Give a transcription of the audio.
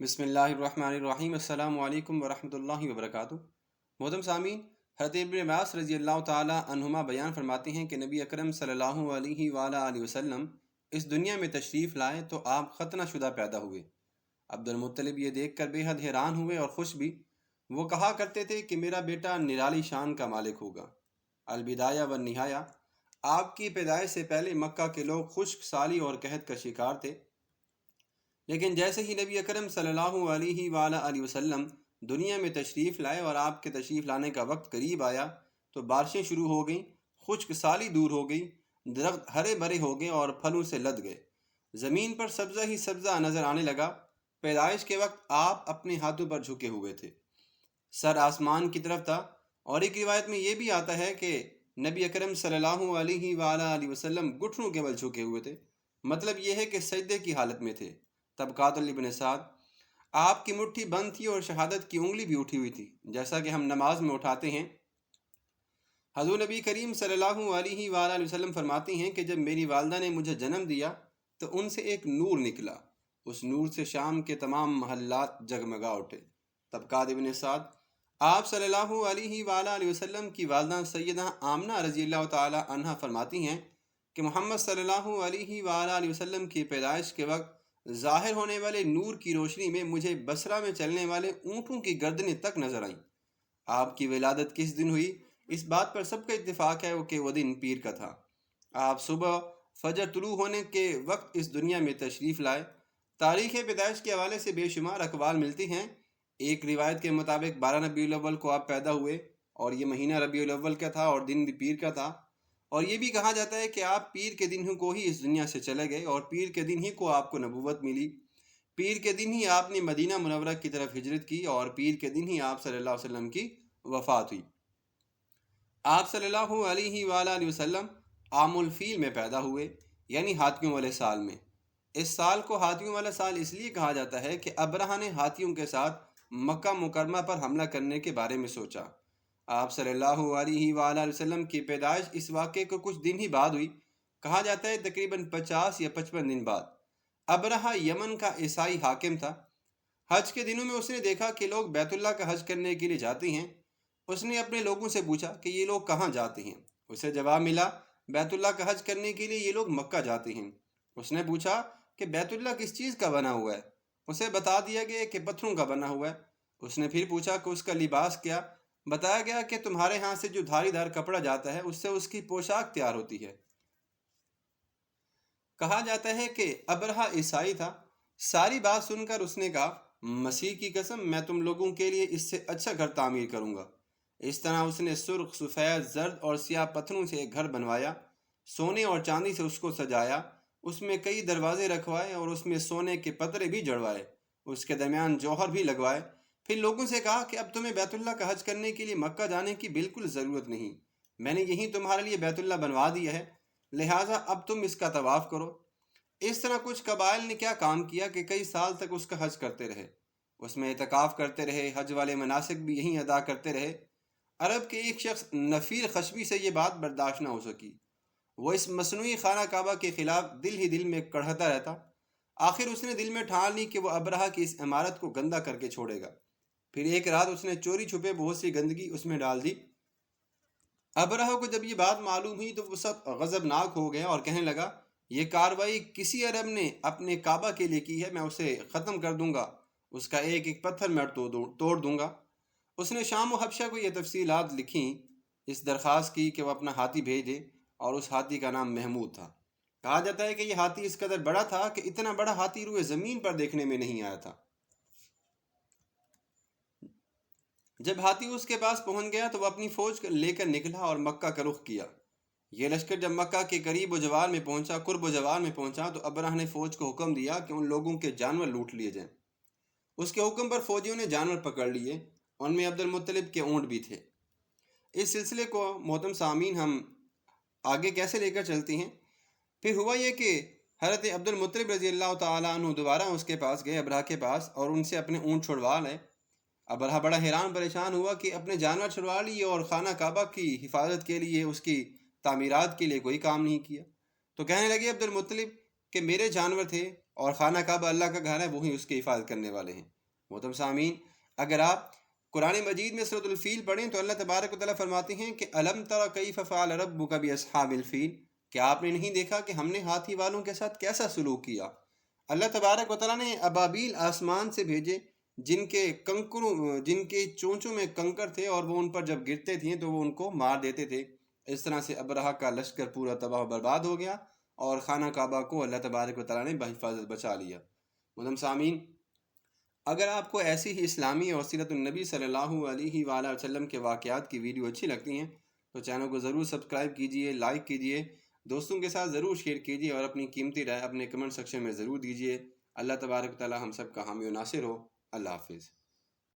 بسم اللہ الرحمن الرحیم۔ السلام علیکم ورحمۃ اللہ وبرکاتہ۔ محترم سامعین، حضرت ابن عباس رضی اللہ تعالی عنہما بیان فرماتے ہیں کہ نبی اکرم صلی اللہ علیہ وآلہ وسلم اس دنیا میں تشریف لائے تو آپ ختنہ شدہ پیدا ہوئے۔ عبد المطلب یہ دیکھ کر بے حد حیران ہوئے اور خوش بھی۔ وہ کہا کرتے تھے کہ میرا بیٹا نرالی شان کا مالک ہوگا۔ البدایہ والنہایہ۔ آپ کی پیدائش سے پہلے مکہ کے لوگ خشک سالی اور قحط کا شکار تھے، لیکن جیسے ہی نبی اکرم صلی اللہ علیہ وآلہ وسلم دنیا میں تشریف لائے اور آپ کے تشریف لانے کا وقت قریب آیا تو بارشیں شروع ہو گئیں، خشک سالی دور ہو گئی، درخت ہرے بھرے ہو گئے اور پھلوں سے لد گئے، زمین پر سبزہ ہی سبزہ نظر آنے لگا۔ پیدائش کے وقت آپ اپنے ہاتھوں پر جھکے ہوئے تھے، سر آسمان کی طرف تھا، اور ایک روایت میں یہ بھی آتا ہے کہ نبی اکرم صلی اللہ علیہ وآلہ وسلم گھٹنوں کے بل جھکے ہوئے تھے، مطلب یہ ہے کہ سجدے کی حالت میں تھے۔ طبقات ابن سعد۔ آپ کی مٹھی بند تھی اور شہادت کی انگلی بھی اٹھی ہوئی تھی، جیسا کہ ہم نماز میں اٹھاتے ہیں۔ حضور نبی کریم صلی اللہ علیہ وآلہ وسلم فرماتی ہیں کہ جب میری والدہ نے مجھے جنم دیا تو ان سے ایک نور نکلا، اس نور سے شام کے تمام محلات جگمگا اٹھے۔ طبقات ابن سعد۔ آپ صلی اللہ علیہ وآلہ وسلم کی والدہ سیدہ آمنہ رضی اللہ تعالی عنہ فرماتی ہیں کہ محمد صلی اللہ علیہ وآلہ وسلم کی پیدائش کے وقت ظاہر ہونے والے نور کی روشنی میں مجھے بصرہ میں چلنے والے اونٹوں کی گردنیں تک نظر آئیں۔ آپ کی ولادت کس دن ہوئی، اس بات پر سب کا اتفاق ہے کہ وہ دن پیر کا تھا۔ آپ صبح فجر طلوع ہونے کے وقت اس دنیا میں تشریف لائے۔ تاریخ پیدائش کے حوالے سے بے شمار اقوال ملتی ہیں۔ ایک روایت کے مطابق 12 ربیع الاول کو آپ پیدا ہوئے، اور یہ مہینہ ربیع الاول کا تھا اور دن بھی پیر کا تھا، اور یہ بھی کہا جاتا ہے کہ آپ پیر کے دن کو ہی اس دنیا سے چلے گئے اور پیر کے دن ہی کو آپ کو نبوت ملی۔ پیر کے دن ہی آپ نے مدینہ منورہ کی طرف ہجرت کی، اور پیر کے دن ہی آپ صلی اللہ علیہ وسلم کی وفات ہوئی۔ آپ صلی اللہ علیہ وآلہ وسلم عام الفیل میں پیدا ہوئے، یعنی ہاتھیوں والے سال میں۔ اس سال کو ہاتھیوں والا سال اس لیے کہا جاتا ہے کہ ابرہہ نے ہاتھیوں کے ساتھ مکہ مکرمہ پر حملہ کرنے کے بارے میں سوچا۔ آپ صلی اللہ علیہ وآلہ وسلم کی پیدائش اس واقعے کو کچھ دن ہی بعد ہوئی، کہا جاتا ہے تقریباً 50 یا 55 دن بعد۔ ابرہہ یمن کا عیسائی حاکم تھا۔ حج کے دنوں میں اس نے دیکھا کہ لوگ بیت اللہ کا حج کرنے کے لیے جاتے ہیں۔ اس نے اپنے لوگوں سے پوچھا کہ یہ لوگ کہاں جاتے ہیں؟ اسے جواب ملا، بیت اللہ کا حج کرنے کے لیے یہ لوگ مکہ جاتے ہیں۔ اس نے پوچھا کہ بیت اللہ کس چیز کا بنا ہوا ہے؟ اسے بتا دیا گیا کہ پتھروں کا بنا ہوا ہے۔ اس نے پھر پوچھا کہ اس کا لباس کیا؟ بتایا گیا کہ تمہارے ہاں سے جو دھاری دھار کپڑا جاتا ہے اس سے اس کی پوشاک تیار ہوتی ہے۔ کہا جاتا ہے کہ ابرہہ عیسائی تھا۔ ساری بات سن کر اس نے کہا، مسیح کی قسم، میں تم لوگوں کے لیے اس سے اچھا گھر تعمیر کروں گا۔ اس طرح اس نے سرخ، سفید، زرد اور سیاہ پتھروں سے ایک گھر بنوایا، سونے اور چاندی سے اس کو سجایا، اس میں کئی دروازے رکھوائے اور اس میں سونے کے پترے بھی جڑوائے، اس کے درمیان جوہر بھی لگوائے۔ پھر لوگوں سے کہا کہ اب تمہیں بیت اللہ کا حج کرنے کے لیے مکہ جانے کی بالکل ضرورت نہیں، میں نے یہیں تمہارے لیے بیت اللہ بنوا دیا ہے، لہٰذا اب تم اس کا طواف کرو۔ اس طرح کچھ قبائل نے کیا کام کیا کہ کئی سال تک اس کا حج کرتے رہے، اس میں اعتکاف کرتے رہے، حج والے مناسک بھی یہیں ادا کرتے رہے۔ عرب کے ایک شخص نفیر خشبی سے یہ بات برداشت نہ ہو سکی، وہ اس مصنوعی خانہ کعبہ کے خلاف دل ہی دل میں کڑھتا رہتا۔ آخر اس نے دل میں ٹھان لی کہ وہ ابرہہ کی اس عمارت کو گندہ کر کے چھوڑے گا۔ پھر ایک رات اس نے چوری چھپے بہت سی گندگی اس میں ڈال دی۔ ابرہہ کو جب یہ بات معلوم ہوئی تو وہ سب غضبناک ہو گیا اور کہنے لگا، یہ کارروائی کسی عرب نے اپنے کعبہ کے لیے کی ہے، میں اسے ختم کر دوں گا، اس کا ایک ایک پتھر میں توڑ دوں گا۔ اس نے شام و حبشہ کو یہ تفصیلات لکھیں، اس درخواست کی کہ وہ اپنا ہاتھی بھیج دے، اور اس ہاتھی کا نام محمود تھا۔ کہا جاتا ہے کہ یہ ہاتھی اس قدر بڑا تھا کہ اتنا بڑا ہاتھی روئے زمین پر دیکھنے میں نہیں آیا تھا۔ جب ہاتھی اس کے پاس پہنچ گیا تو وہ اپنی فوج لے کر نکلا اور مکہ کا رخ کیا۔ یہ لشکر جب مکہ کے قرب و جوار میں پہنچا تو ابرہہ نے فوج کو حکم دیا کہ ان لوگوں کے جانور لوٹ لیے جائیں۔ اس کے حکم پر فوجیوں نے جانور پکڑ لیے، ان میں عبد المطلب کے اونٹ بھی تھے۔ اس سلسلے کو محترم سامعین ہم آگے کیسے لے کر چلتے ہیں؟ پھر ہوا یہ کہ حضرت عبد المطلب رضی اللہ تعالیٰ عنہ دوبارہ اس کے پاس گئے، ابرہہ کے پاس، اور ان سے اپنے اونٹ چھڑوا لائے۔ ابرہہ بڑا حیران پریشان ہوا کہ اپنے جانور چھڑوا لیے اور خانہ کعبہ کی حفاظت کے لیے، اس کی تعمیرات کے لیے کوئی کام نہیں کیا۔ تو کہنے لگے عبد المطلب کہ میرے جانور تھے، اور خانہ کعبہ اللہ کا گھر ہے، وہی اس کی حفاظت کرنے والے ہیں۔ محترم سامعین، اگر آپ قرآن مجید میں سورۃ الفیل پڑھیں تو اللہ تبارک و تعالیٰ فرماتے ہیں کہ الم تر کیف فعل ربک باصحاب الفیل، کیا آپ نے نہیں دیکھا کہ ہم نے ہاتھی والوں کے ساتھ کیسا سلوک کیا؟ اللہ تبارک و تعالیٰ نے ابابیل آسمان سے بھیجے جن کے چونچوں میں کنکر تھے، اور وہ ان پر جب گرتے تھے تو وہ ان کو مار دیتے تھے۔ اس طرح سے ابرہہ کا لشکر پورا تباہ و برباد ہو گیا، اور خانہ کعبہ کو اللہ تبارک و تعالیٰ نے بحفاظت بچا لیا۔ محترم سامعین، اگر آپ کو ایسی ہی اسلامی اور سیرت النبی صلی اللہ علیہ وآلہ وسلم کے واقعات کی ویڈیو اچھی لگتی ہیں تو چینل کو ضرور سبسکرائب کیجئے، لائک کیجئے، دوستوں کے ساتھ ضرور شیئر کیجئے، اور اپنی قیمتی رائے اپنے کمنٹ سیکشن میں ضرور دیجئے۔ اللہ تبارک و تعالی ہم سب کا حامی و ناصر ہو۔ اللہ حافظ۔